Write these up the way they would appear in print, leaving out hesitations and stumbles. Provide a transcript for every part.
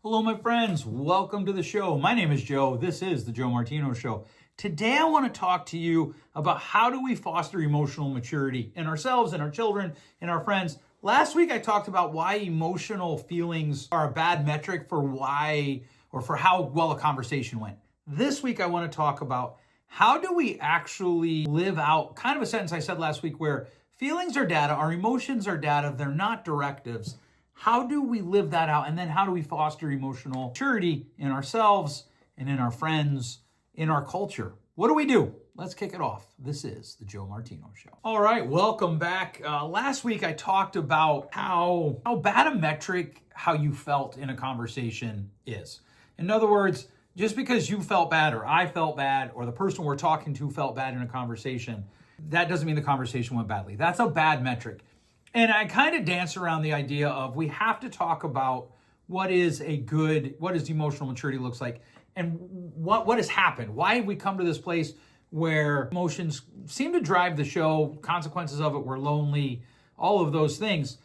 Hello, my friends. Welcome to the show. My name is Joe. This is the Joe Martino Show. Today, I want to talk to you about how do we foster emotional maturity in ourselves, in our children, in our friends. Last week, I talked about why emotional feelings are a bad metric for how well a conversation went. This week, I want to talk about how do we actually live out kind of a sentence I said last week where feelings are data, our emotions are data, they're not directives. How do we live that out? And then how do we foster emotional maturity in ourselves and in our friends, in our culture? What do we do? Let's kick it off. This is the Joe Martino Show. All right, welcome back. Last week I talked about how bad a metric how you felt in a conversation is. In other words, just because you felt bad or I felt bad or the person we're talking to felt bad in a conversation, that doesn't mean the conversation went badly. That's a bad metric. And I kind of dance around the idea of we have to talk about what does emotional maturity looks like and what has happened. Why have we come to this place where emotions seem to drive the show, consequences of it, we're lonely, all of those things.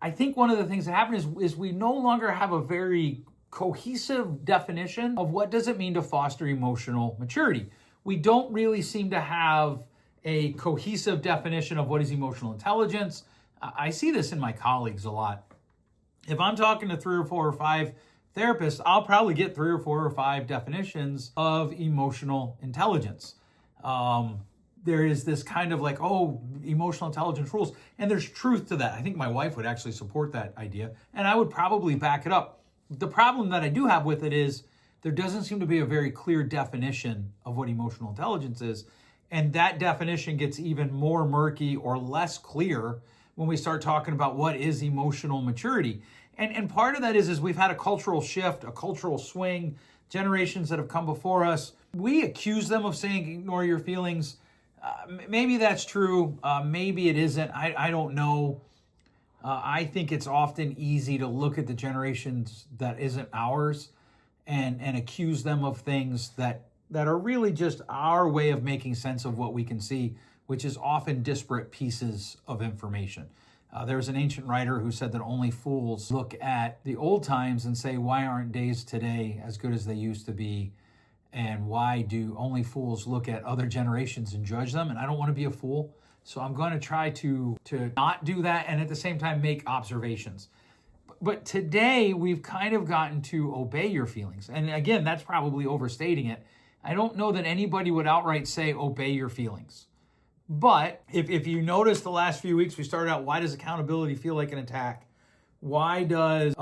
I think one of the things that happened is we no longer have a very cohesive definition of what does it mean to foster emotional maturity. We don't really seem to have a cohesive definition of what is emotional intelligence. I see this in my colleagues a lot. If I'm talking to 3 or 4 or 5 therapists, I'll probably get 3 or 4 or 5 definitions of emotional intelligence. There is this kind of like, emotional intelligence rules. And there's truth to that. I think my wife would actually support that idea. And I would probably back it up. The problem that I do have with it is there doesn't seem to be a very clear definition of what emotional intelligence is. And that definition gets even more murky or less clear when we start talking about what is emotional maturity. And part of that is we've had a cultural shift, a cultural swing, generations that have come before us. We accuse them of saying, ignore your feelings. Maybe that's true. Maybe it isn't. I don't know. I think it's often easy to look at the generations that isn't ours and accuse them of things that are really just our way of making sense of what we can see, which is often disparate pieces of information. There's an ancient writer who said that only fools look at the old times and say, why aren't days today as good as they used to be? And why do only fools look at other generations and judge them? And I don't want to be a fool, so I'm going to try to not do that and at the same time make observations. But today we've kind of gotten to obey your feelings. And again, that's probably overstating it. I don't know that anybody would outright say obey your feelings. But if you notice the last few weeks, we started out, why does accountability feel like an attack? Why does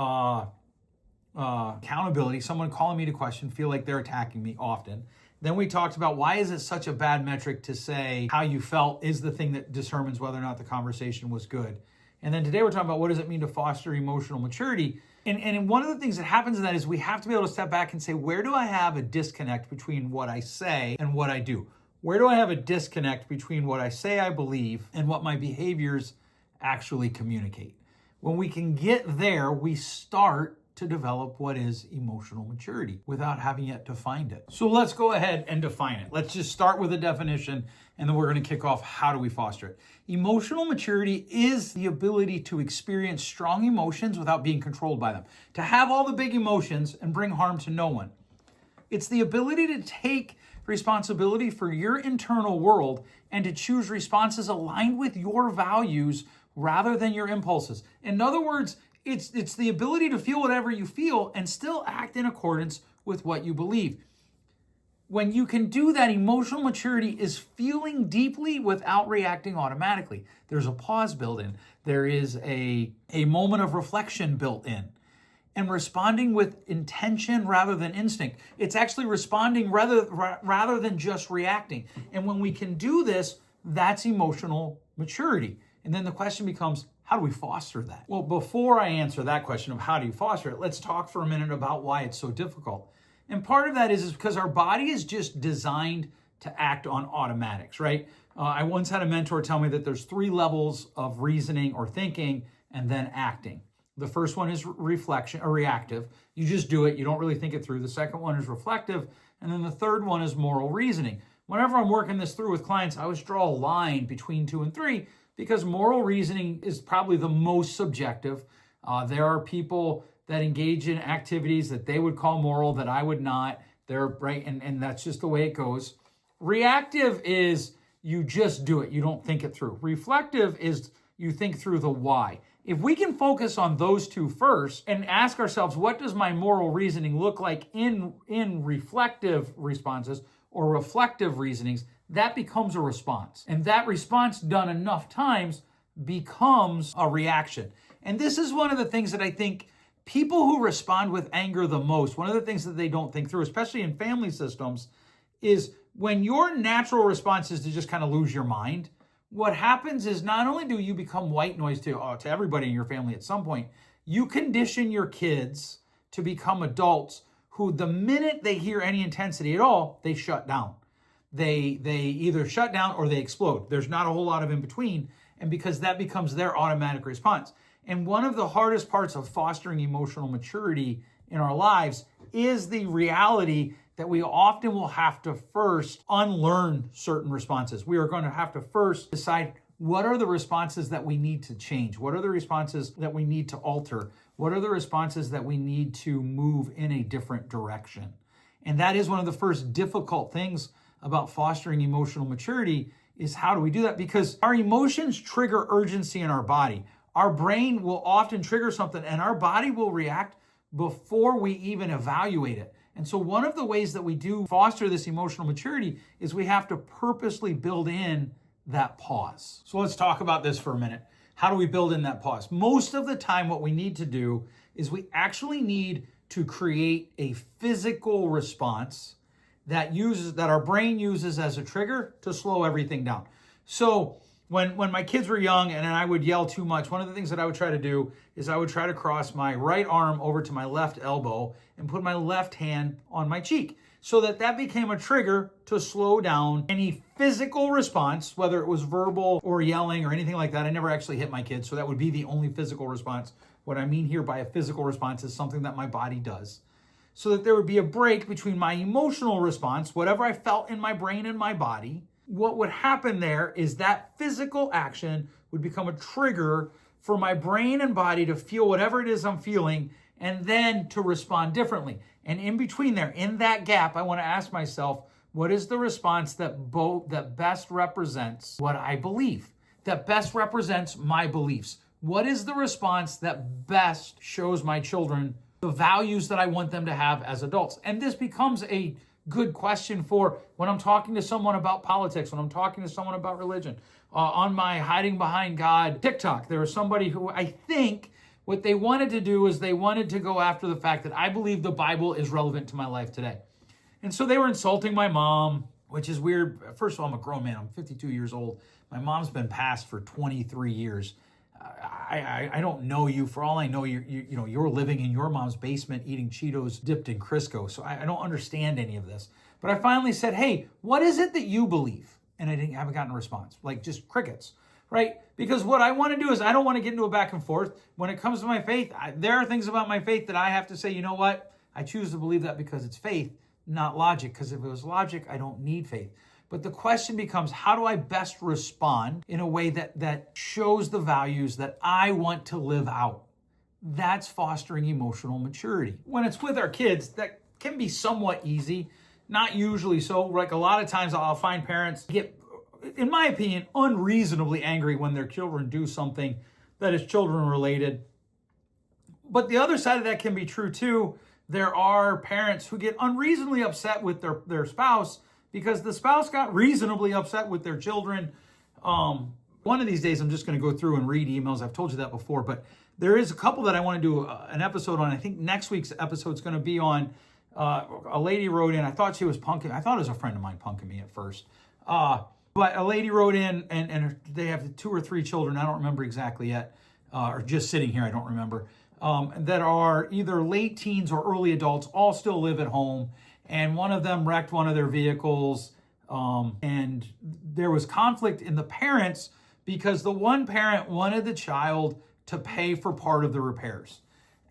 accountability, someone calling me to question, feel like they're attacking me often? Then we talked about why is it such a bad metric to say how you felt is the thing that determines whether or not the conversation was good. And then today we're talking about what does it mean to foster emotional maturity? And one of the things that happens in that is we have to be able to step back and say, where do I have a disconnect between what I say and what I do? Where do I have a disconnect between what I say I believe and what my behaviors actually communicate? When we can get there, we start to develop what is emotional maturity without having yet defined it. So let's go ahead and define it. Let's just start with a definition, and then we're going to kick off how do we foster it. Emotional maturity is the ability to experience strong emotions without being controlled by them, to have all the big emotions and bring harm to no one. It's the ability to take responsibility for your internal world and to choose responses aligned with your values rather than your impulses. In other words, it's the ability to feel whatever you feel and still act in accordance with what you believe. When you can do that, emotional maturity is feeling deeply without reacting automatically. There's a pause built in. There is a moment of reflection built in. And responding with intention rather than instinct. It's actually responding rather than just reacting. And when we can do this, that's emotional maturity. And then the question becomes, how do we foster that? Well, before I answer that question of how do you foster it, let's talk for a minute about why it's so difficult. And part of that is because our body is just designed to act on automatics, right? I once had a mentor tell me that there's 3 levels of reasoning or thinking and then acting. The first one is reflection or reactive. You just do it. You don't really think it through. The second one is reflective. And then the third one is moral reasoning. Whenever I'm working this through with clients, I always draw a line between 2 and 3 because moral reasoning is probably the most subjective. There are people that engage in activities that they would call moral, that I would not. They're right, and that's just the way it goes. Reactive is you just do it. You don't think it through. Reflective is you think through the why. If we can focus on those two first and ask ourselves, what does my moral reasoning look like in reflective responses or reflective reasonings, that becomes a response. And that response done enough times becomes a reaction. And this is one of the things that I think people who respond with anger the most, one of the things that they don't think through, especially in family systems, is when your natural response is to just kind of lose your mind, what happens is not only do you become white noise to everybody in your family at some point, you condition your kids to become adults who the minute they hear any intensity at all, they shut down. They either shut down or they explode. There's not a whole lot of in between, and because that becomes their automatic response. And one of the hardest parts of fostering emotional maturity in our lives is the reality that we often will have to first unlearn certain responses. We are going to have to first decide what are the responses that we need to change? What are the responses that we need to alter? What are the responses that we need to move in a different direction? And that is one of the first difficult things about fostering emotional maturity is how do we do that? Because our emotions trigger urgency in our body. Our brain will often trigger something and our body will react before we even evaluate it. And so one of the ways that we do foster this emotional maturity is we have to purposely build in that pause. So let's talk about this for a minute. How do we build in that pause? Most of the time, what we need to do is we actually need to create a physical response that our brain uses as a trigger to slow everything down. So when my kids were young and I would yell too much, one of the things that I would try to do is I would try to cross my right arm over to my left elbow and put my left hand on my cheek so that became a trigger to slow down any physical response, whether it was verbal or yelling or anything like that. I never actually hit my kids, so that would be the only physical response. What I mean here by a physical response is something that my body does. So that there would be a break between my emotional response, whatever I felt in my brain and my body. What would happen there is that physical action would become a trigger for my brain and body to feel whatever it is I'm feeling and then to respond differently. And in between there, in that gap, I want to ask myself, what is the response that best represents what I believe, that best represents my beliefs? What is the response that best shows my children the values that I want them to have as adults? And this becomes a good question for when I'm talking to someone about politics, when I'm talking to someone about religion. On my Hiding Behind God TikTok, there was somebody who I think what they wanted to do is they wanted to go after the fact that I believe the Bible is relevant to my life today. And so they were insulting my mom, which is weird. First of all, I'm a grown man. I'm 52 years old. My mom's been passed for 23 years. I don't know you. For all I know, you're living in your mom's basement eating Cheetos dipped in Crisco. So I don't understand any of this. But I finally said, hey, what is it that you believe? And I haven't gotten a response, like just crickets, right? Because what I want to do is I don't want to get into a back and forth. When it comes to my faith, there are things about my faith that I have to say, you know what? I choose to believe that because it's faith, not logic. Because if it was logic, I don't need faith. But the question becomes, how do I best respond in a way that shows the values that I want to live out? That's fostering emotional maturity. When it's with our kids, that can be somewhat easy, not usually so. Like a lot of times I'll find parents get, in my opinion, unreasonably angry when their children do something that is children related. But the other side of that can be true too. There are parents who get unreasonably upset with their spouse because the spouse got reasonably upset with their children. One of these days, I'm just going to go through and read emails. I've told you that before, but there is a couple that I want to do an episode on. I think next week's episode is going to be on a lady wrote in. I thought she was punking. I thought it was a friend of mine punking me at first. But a lady wrote in, and they have 2 or 3 children. I don't remember exactly yet, or just sitting here, I don't remember, that are either late teens or early adults, all still live at home. And one of them wrecked one of their vehicles. And there was conflict in the parents because the one parent wanted the child to pay for part of the repairs.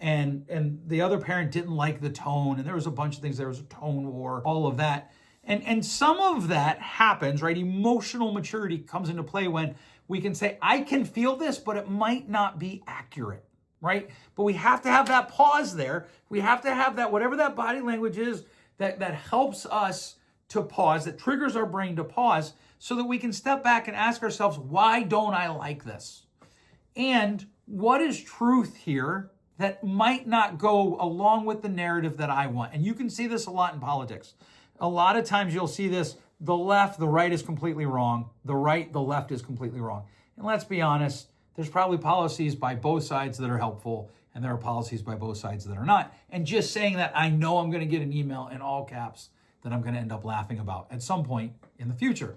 And the other parent didn't like the tone. And there was a bunch of things. There was a tone war, all of that. And some of that happens, right? Emotional maturity comes into play when we can say, I can feel this, but it might not be accurate. right? But we have to have that pause there. We have to have that, whatever that body language is that helps us to pause, that triggers our brain to pause, so that we can step back and ask ourselves, why don't I like this? And what is truth here that might not go along with the narrative that I want? And you can see this a lot in politics. A lot of times you'll see this, the left, the right is completely wrong. The right, the left is completely wrong. And let's be honest, there's probably policies by both sides that are helpful, and there are policies by both sides that are not. And just saying that, I know I'm going to get an email in all caps that I'm going to end up laughing about at some point in the future.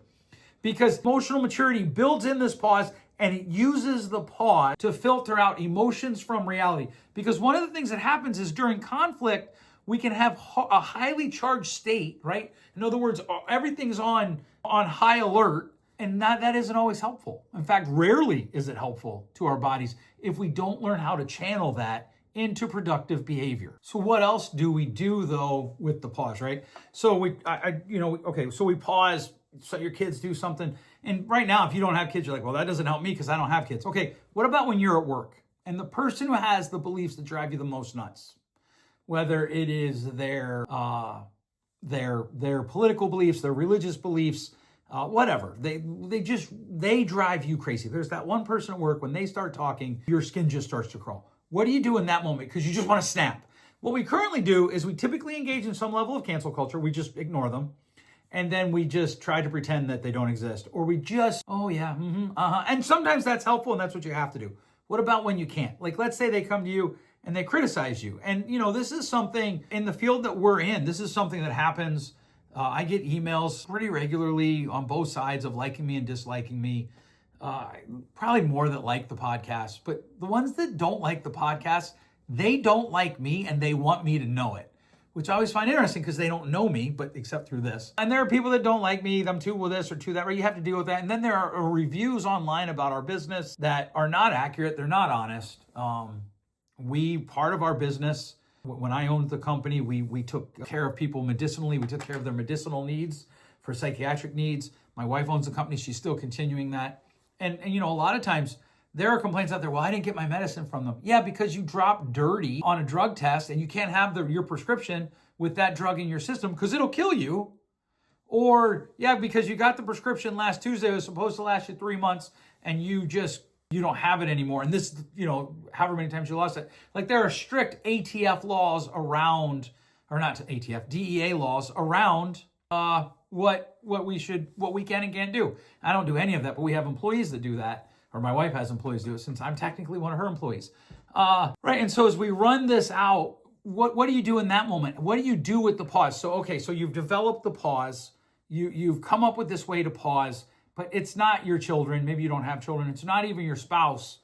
Because emotional maturity builds in this pause, and it uses the pause to filter out emotions from reality. Because one of the things that happens is during conflict, we can have a highly charged state, right? In other words, everything's on high alert, and that isn't always helpful. In fact, rarely is it helpful to our bodies if we don't learn how to channel that into productive behavior. So what else do we do though with the pause, right? So we pause, so your kids do something. And right now, if you don't have kids, you're like, well, that doesn't help me because I don't have kids. Okay, what about when you're at work and the person who has the beliefs that drive you the most nuts, whether it is their political beliefs, their religious beliefs, whatever, they drive you crazy. There's that one person at work, when they start talking, your skin just starts to crawl. What do you do in that moment? Because you just want to snap. What we currently do is we typically engage in some level of cancel culture. We just ignore them. And then we just try to pretend that they don't exist. Or we just, oh yeah, And sometimes that's helpful, and that's what you have to do. What about when you can't? Like, let's say they come to you and they criticize you. And, this is something in the field that we're in. This is something that happens. I get emails pretty regularly on both sides of liking me and disliking me. Probably more that like the podcast. But the ones that don't like the podcast, they don't like me and they want me to know it, which I always find interesting because they don't know me, but except through this. And there are people that don't like me, I'm too with this or too that, right? You have to deal with that. And then there are reviews online about our business that are not accurate. They're not honest. Part of our business, when I owned the company, we took care of people medicinally. We took care of their medicinal needs for psychiatric needs. My wife owns the company. She's still continuing that. And a lot of times there are complaints out there, well, I didn't get my medicine from them. Yeah, because you dropped dirty on a drug test and you can't have your prescription with that drug in your system because it'll kill you. Or, yeah, because you got the prescription last Tuesday, it was supposed to last you 3 months, and you don't have it anymore. And this, however many times you lost it. Like, there are strict ATF laws around, or not ATF, DEA laws around what we can and can't do. I don't do any of that, but we have employees that do that. Or my wife has employees do it, since I'm technically one of her employees. Right, and so as we run this out, what do you do in that moment? What do you do with the pause? So you've developed the pause. You've come up with this way to pause, but it's not your children. Maybe you don't have children. It's not even your spouse.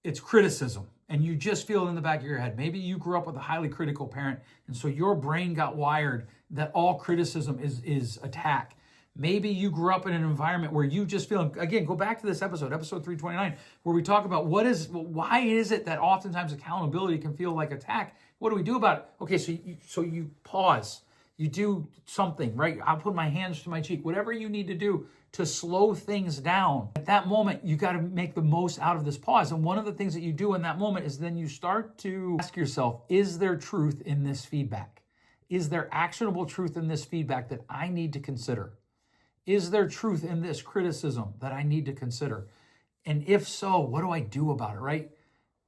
It's criticism. And you just feel it in the back of your head. Maybe you grew up with a highly critical parent, and so your brain got wired that all criticism is attack. Maybe you grew up in an environment where you just feel, again, go back to this episode 329, where we talk about why is it that oftentimes accountability can feel like attack? What do we do about it? Okay, so you pause. You do something, right? I'll put my hands to my cheek, whatever you need to do to slow things down. At that moment, you got to make the most out of this pause. And one of the things that you do in that moment is then you start to ask yourself, is there truth in this feedback? Is there actionable truth in this feedback that I need to consider? Is there truth in this criticism that I need to consider? And if so, what do I do about it, right?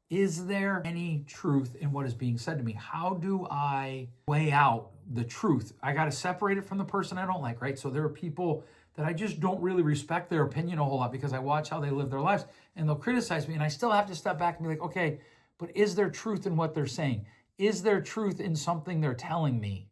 Is there any truth in what is being said to me? How do I weigh out the truth? I got to separate it from the person I don't like, right? So there are people that I just don't really respect their opinion a whole lot because I watch how they live their lives and they'll criticize me. And I still have to step back and be like, okay, but is there truth in what they're saying? Is there truth in something they're telling me?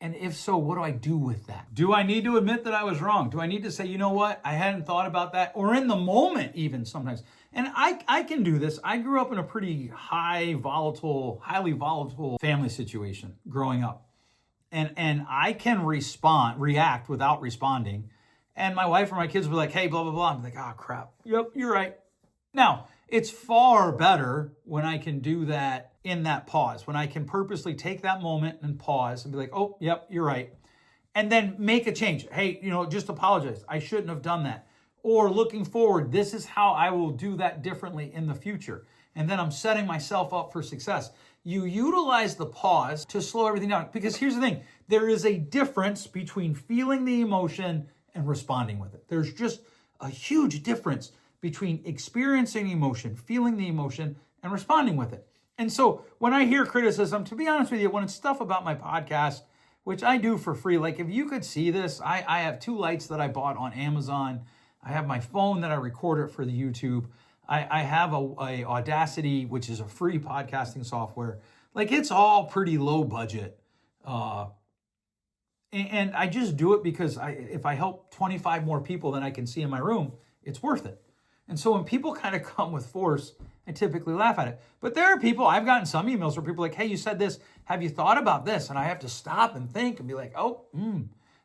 And if so, what do I do with that? Do I need to admit that I was wrong? Do I need to say, you know what, I hadn't thought about that? Or in the moment even sometimes. And I can do this. I grew up in a pretty highly volatile family situation growing up. And I can react without responding. And my wife or my kids will be like, hey, blah, blah, blah. I'm like, oh, crap. Yep, you're right. Now, it's far better when I can do that in that pause, when I can purposely take that moment and pause and be like, oh, yep, you're right. And then make a change. Hey, just apologize. I shouldn't have done that. Or looking forward, this is how I will do that differently in the future. and then I'm setting myself up for success. You utilize the pause to slow everything down. Because here's the thing, there is a difference between feeling the emotion and responding with it. There's just a huge difference between experiencing emotion, feeling the emotion, and responding with it. And so when I hear criticism, to be honest with you, when it's stuff about my podcast, which I do for free, like if you could see this, I have 2 lights that I bought on Amazon. I have my phone that I record it for the YouTube. I have a Audacity, which is a free podcasting software. Like it's all pretty low budget. And I just do it because if I help 25 more people than I can see in my room, it's worth it. And so when people kind of come with force, I typically laugh at it. But there are people, I've gotten some emails where people are like, hey, you said this, have you thought about this? And I have to stop and think and be like,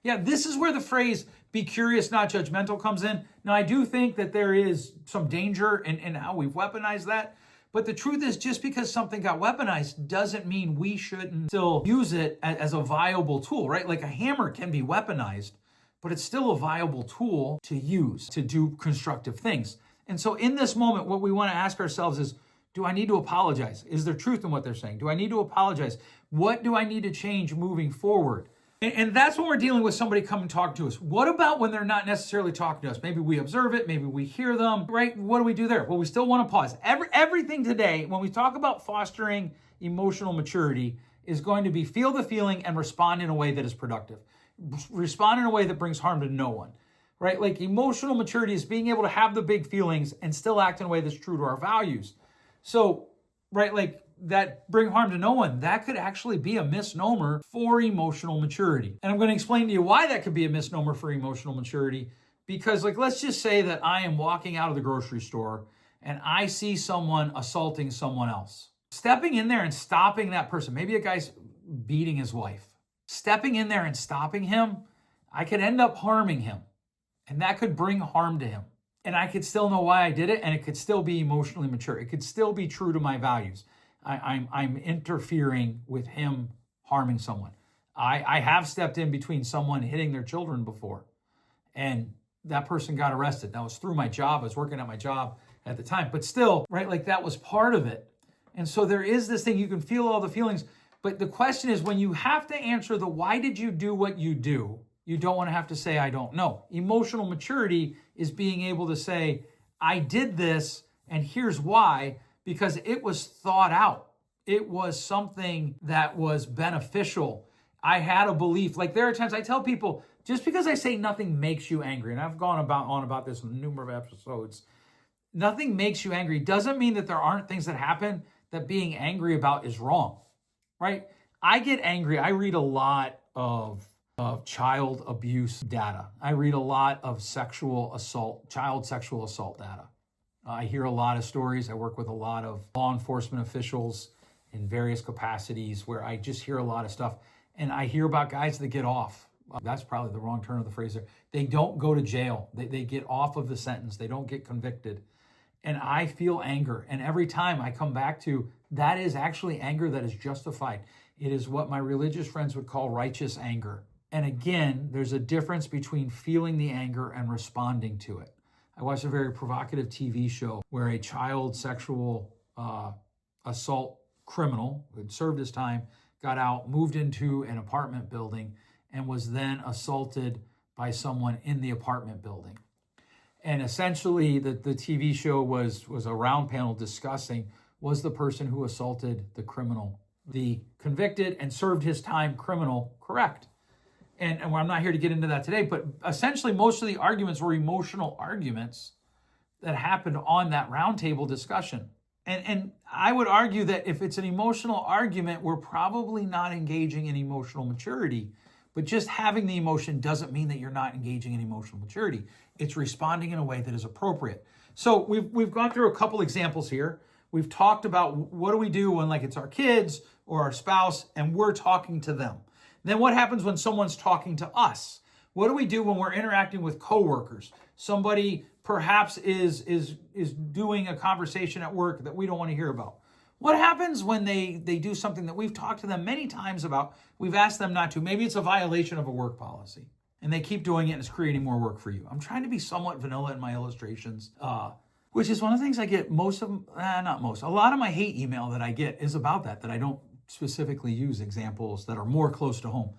yeah, this is where the phrase, be curious, not judgmental comes in. Now, I do think that there is some danger in how we've weaponized that. But the truth is, just because something got weaponized doesn't mean we shouldn't still use it as a viable tool, right? Like a hammer can be weaponized, but it's still a viable tool to use to do constructive things. And so in this moment, what we want to ask ourselves is, do I need to apologize? Is there truth in what they're saying? Do I need to apologize? What do I need to change moving forward? And that's when we're dealing with somebody come and talk to us. What about when they're not necessarily talking to us? Maybe we observe it, maybe we hear them, right? What do we do there? Well, we still want to pause. Everything today, when we talk about fostering emotional maturity, is going to be feel the feeling and respond in a way that is productive. Respond in a way that brings harm to no one, right? Like emotional maturity is being able to have the big feelings and still act in a way that's true to our values. So, right, like that bring harm to no one, that could actually be a misnomer for emotional maturity. And I'm going to explain to you why that could be a misnomer for emotional maturity. Because like, let's just say that I am walking out of the grocery store and I see someone assaulting someone else. Stepping in there and stopping that person, maybe a guy's beating his wife. Stepping in there and stopping him, I could end up harming him. And that could bring harm to him. And I could still know why I did it, and it could still be emotionally mature. It could still be true to my values. I'm interfering with him harming someone. I have stepped in between someone hitting their children before, and that person got arrested. That was through my job. I was working at my job at the time, but still, right, like that was part of it. And so there is this thing, you can feel all the feelings, but the question is when you have to answer the why did you do what you do, you don't want to have to say, I don't know. Emotional maturity is being able to say, I did this, and here's why, because it was thought out. It was something that was beneficial. I had a belief. Like there are times I tell people, just because I say nothing makes you angry, and I've gone on about this in numerous episodes, nothing makes you angry doesn't mean that there aren't things that happen that being angry about is wrong, right? I get angry. I read a lot of child abuse data. I read a lot of child sexual assault data. I hear a lot of stories. I work with a lot of law enforcement officials in various capacities where I just hear a lot of stuff. And I hear about guys that get off. That's probably the wrong turn of the phrase there. They don't go to jail. They get off of the sentence. They don't get convicted. And I feel anger. And every time I come back to, that is actually anger that is justified. It is what my religious friends would call righteous anger. And again, there's a difference between feeling the anger and responding to it. I watched a very provocative TV show where a child sexual assault criminal who had served his time, got out, moved into an apartment building, and was then assaulted by someone in the apartment building. And essentially, the TV show was a round panel discussing, was the person who assaulted the criminal, the convicted and served his time criminal, correct? And I'm not here to get into that today, but essentially most of the arguments were emotional arguments that happened on that roundtable discussion. And I would argue that if it's an emotional argument, we're probably not engaging in emotional maturity. But just having the emotion doesn't mean that you're not engaging in emotional maturity. It's responding in a way that is appropriate. So we've gone through a couple examples here. We've talked about what do we do when like it's our kids or our spouse and we're talking to them. Then what happens when someone's talking to us? What do we do when we're interacting with coworkers? Somebody perhaps is doing a conversation at work that we don't want to hear about. What happens when they do something that we've talked to them many times about, we've asked them not to? Maybe it's a violation of a work policy, and they keep doing it and it's creating more work for you. I'm trying to be somewhat vanilla in my illustrations. which is one of the things I get a lot of my hate email that I get is about that I don't specifically use examples that are more close to home.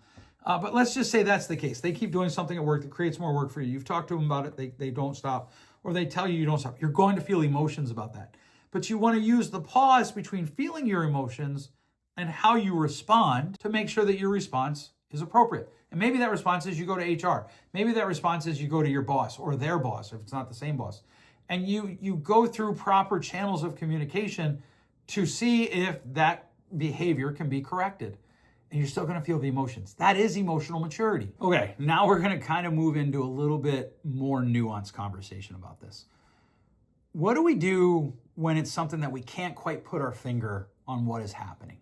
But let's just say that's the case. They keep doing something at work that creates more work for you. You've talked to them about it. They don't stop, or they tell you don't stop. You're going to feel emotions about that. But you want to use the pause between feeling your emotions and how you respond to make sure that your response is appropriate. And maybe that response is you go to HR. Maybe that response is you go to your boss or their boss, if it's not the same boss. And you go through proper channels of communication to see if that behavior can be corrected. And you're still going to feel the emotions. That is emotional maturity. Okay, now we're going to kind of move into a little bit more nuanced conversation about this. What do we do when it's something that we can't quite put our finger on what is happening?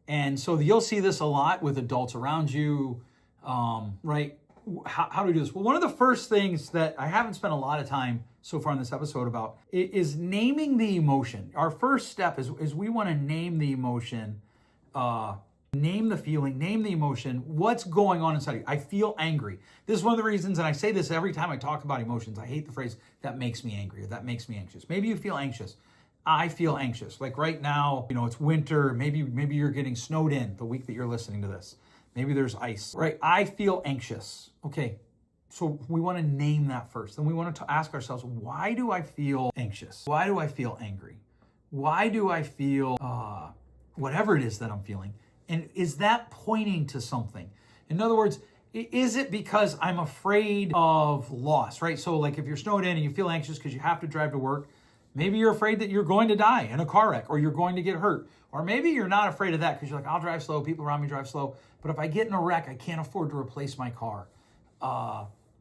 And so you'll see this a lot with adults around you, right? How do we do this? Well, one of the first things that I haven't spent a lot of time so far in this episode about is naming the emotion. Our first step is we want to name the emotion, name the feeling, name the emotion. What's going on inside of you? I feel angry. This is one of the reasons, and I say this every time I talk about emotions. I hate the phrase, that makes me angry, or that makes me anxious. Maybe you feel anxious. I feel anxious. Like right now, it's winter. Maybe you're getting snowed in the week that you're listening to this. Maybe there's ice, right? I feel anxious. Okay, so we want to name that first. Then we want to ask ourselves, why do I feel anxious? Why do I feel angry? Why do I feel whatever it is that I'm feeling? And is that pointing to something? In other words, is it because I'm afraid of loss, right? So like if you're snowed in and you feel anxious because you have to drive to work, maybe you're afraid that you're going to die in a car wreck or you're going to get hurt. Or maybe you're not afraid of that because you're like, I'll drive slow, people around me drive slow. But if I get in a wreck, I can't afford to replace my car.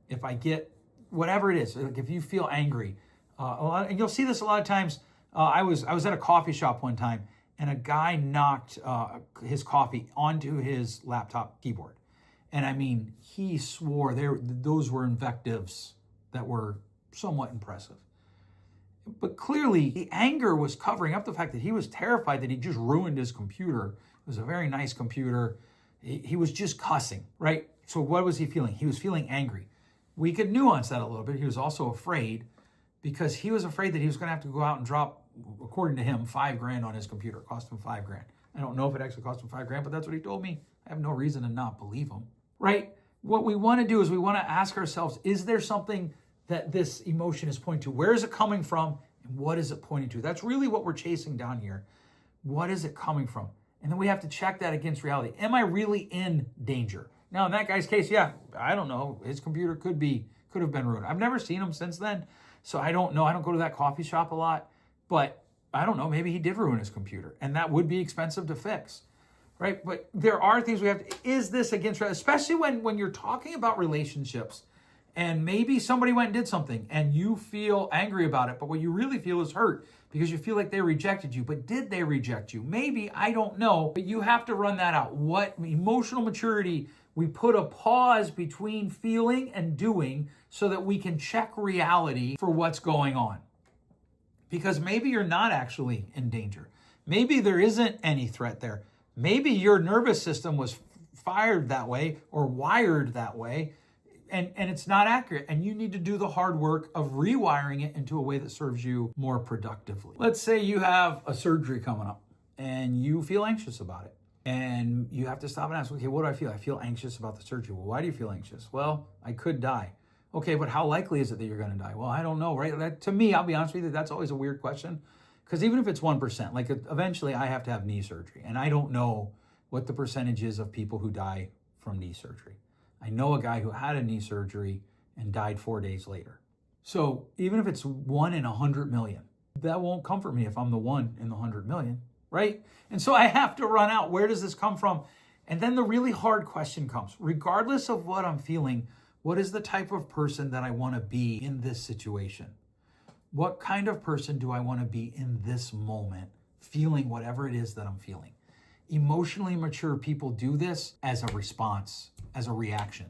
If I get whatever it is, like if you feel angry, and you'll see this a lot of times. I was at a coffee shop one time and a guy knocked his coffee onto his laptop keyboard. And I mean, he swore those were invectives that were somewhat impressive. But clearly, the anger was covering up the fact that he was terrified that he just ruined his computer. It was a very nice computer. He was just cussing, right? So what was he feeling? He was feeling angry. We could nuance that a little bit. He was also afraid because he was afraid that he was going to have to go out and drop, according to him, $5,000 on his computer. It cost him $5,000. I don't know if it actually cost him $5,000, but that's what he told me. I have no reason to not believe him, right? What we want to do is we want to ask ourselves, is there something that this emotion is pointing to? Where is it coming from? And what is it pointing to? That's really what we're chasing down here. What is it coming from? And then we have to check that against reality. Am I really in danger? Now, in that guy's case, yeah, I don't know. His computer could have been ruined. I've never seen him since then, so I don't know. I don't go to that coffee shop a lot, but I don't know. Maybe he did ruin his computer, and that would be expensive to fix, right? But there are things we have to, is this against, especially when you're talking about relationships, and maybe somebody went and did something, and you feel angry about it, but what you really feel is hurt, because you feel like they rejected you. But did they reject you? Maybe, I don't know, but you have to run that out. What emotional maturity, we put a pause between feeling and doing so that we can check reality for what's going on. Because maybe you're not actually in danger. Maybe there isn't any threat there. Maybe your nervous system was fired that way or wired that way, and it's not accurate, and you need to do the hard work of rewiring it into a way that serves you more productively. Let's say you have a surgery coming up and you feel anxious about it, and you have to stop and ask, okay, what do I feel? I feel anxious about the surgery. Well, why do you feel anxious? Well, I could die. Okay, but how likely is it that you're going to die? Well, I don't know, right? That, to me, I'll be honest with you, that's always a weird question, because even if it's 1%, like eventually I have to have knee surgery, and I don't know what the percentage is of people who die from knee surgery. I know a guy who had a knee surgery and died 4 days later. So even if it's 1 in 100 million, that won't comfort me if I'm the 1 in the 100 million, right? And so I have to run out, where does this come from? And then the really hard question comes, regardless of what I'm feeling, what is the type of person that I want to be in this situation? What kind of person do I want to be in this moment, feeling whatever it is that I'm feeling? Emotionally mature people do this as a response, as a reaction,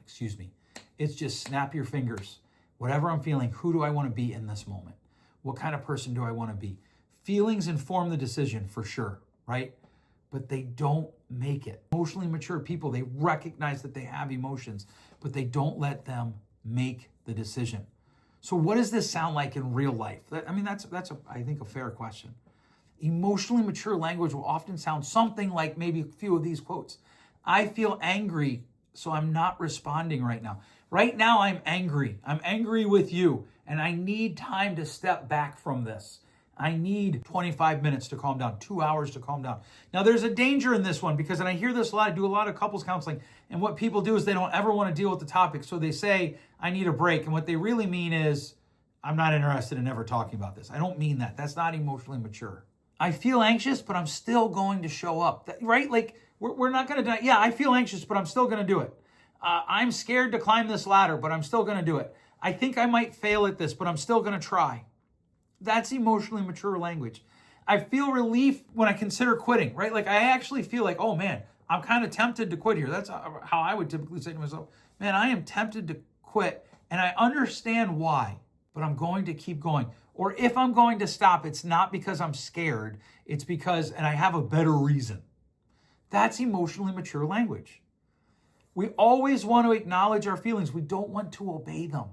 It's just snap your fingers. Whatever I'm feeling, who do I want to be in this moment? What kind of person do I want to be? Feelings inform the decision for sure, right? But they don't make it. Emotionally mature people, they recognize that they have emotions, but they don't let them make the decision. So what does this sound like in real life? That's I think a fair question. Emotionally mature language will often sound something like maybe a few of these quotes. I feel angry, so I'm not responding right now. Right now, I'm angry. I'm angry with you, and I need time to step back from this. I need 25 minutes to calm down, 2 hours to calm down. Now, there's a danger in this one because, and I hear this a lot, I do a lot of couples counseling, and what people do is they don't ever want to deal with the topic, so they say, I need a break, and what they really mean is, I'm not interested in ever talking about this. I don't mean that. That's not emotionally mature. I feel anxious, but I'm still going to show up, right? Like, we're not going to die. Yeah, I feel anxious, but I'm still going to do it. I'm scared to climb this ladder, but I'm still going to do it. I think I might fail at this, but I'm still going to try. That's emotionally mature language. I feel relief when I consider quitting, right? Like, I actually feel like, oh man, I'm kind of tempted to quit here. That's how I would typically say to myself, man, I am tempted to quit, and I understand why, but I'm going to keep going. Or if I'm going to stop, it's not because I'm scared, it's because, and I have a better reason. That's emotionally mature language. We always want to acknowledge our feelings. We don't want to obey them.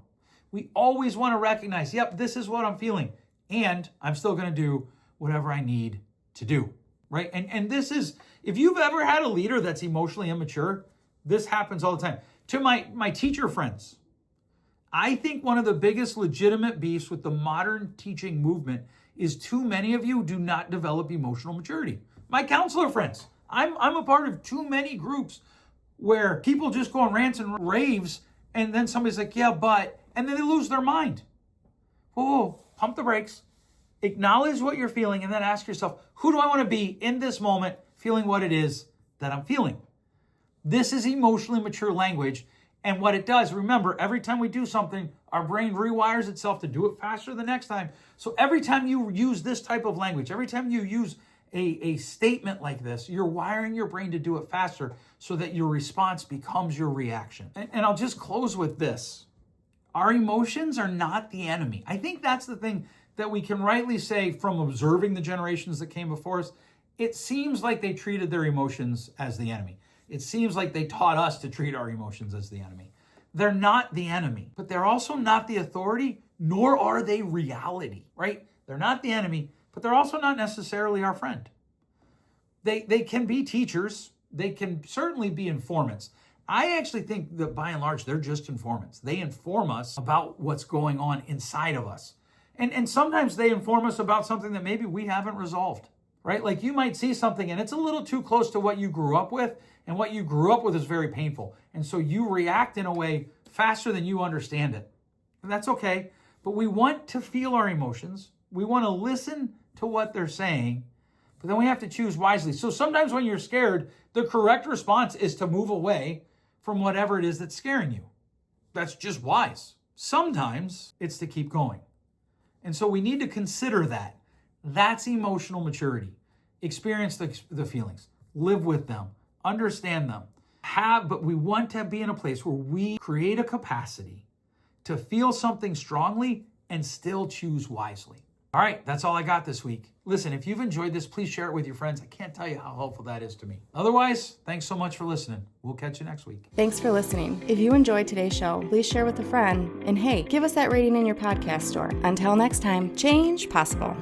We always want to recognize, yep, this is what I'm feeling, and I'm still going to do whatever I need to do, right? And this is, if you've ever had a leader that's emotionally immature, this happens all the time. To my teacher friends, I think one of the biggest legitimate beefs with the modern teaching movement is too many of you do not develop emotional maturity. My counselor friends, I'm a part of too many groups where people just go on rants and raves, and then somebody's like, yeah, but, and then they lose their mind. Whoa, pump the brakes. Acknowledge what you're feeling, and then ask yourself, who do I want to be in this moment feeling what it is that I'm feeling? This is emotionally mature language. And what it does, remember, every time we do something, our brain rewires itself to do it faster the next time. So every time you use this type of language, every time you use a statement like this, you're wiring your brain to do it faster so that your response becomes your reaction. And I'll just close with this. Our emotions are not the enemy. I think that's the thing that we can rightly say from observing the generations that came before us. It seems like they treated their emotions as the enemy. It seems like they taught us to treat our emotions as the enemy. They're not the enemy, but they're also not the authority, nor are they reality, right? They're not the enemy, but they're also not necessarily our friend. They can be teachers. They can certainly be informants. I actually think that by and large, they're just informants. They inform us about what's going on inside of us. And sometimes they inform us about something that maybe we haven't resolved, right? Like you might see something and it's a little too close to what you grew up with, and what you grew up with is very painful. And so you react in a way faster than you understand it. And that's okay, but we want to feel our emotions. We want to listen to what they're saying, but then we have to choose wisely. So sometimes when you're scared, the correct response is to move away from whatever it is that's scaring you. That's just wise. Sometimes it's to keep going. And so we need to consider that. That's emotional maturity. Experience the feelings, live with them, understand them. But we want to be in a place where we create a capacity to feel something strongly and still choose wisely. All right, that's all I got this week. Listen, if you've enjoyed this, please share it with your friends. I can't tell you how helpful that is to me. Otherwise, thanks so much for listening. We'll catch you next week. Thanks for listening. If you enjoyed today's show, please share with a friend. And hey, give us that rating in your podcast store. Until next time, change possible.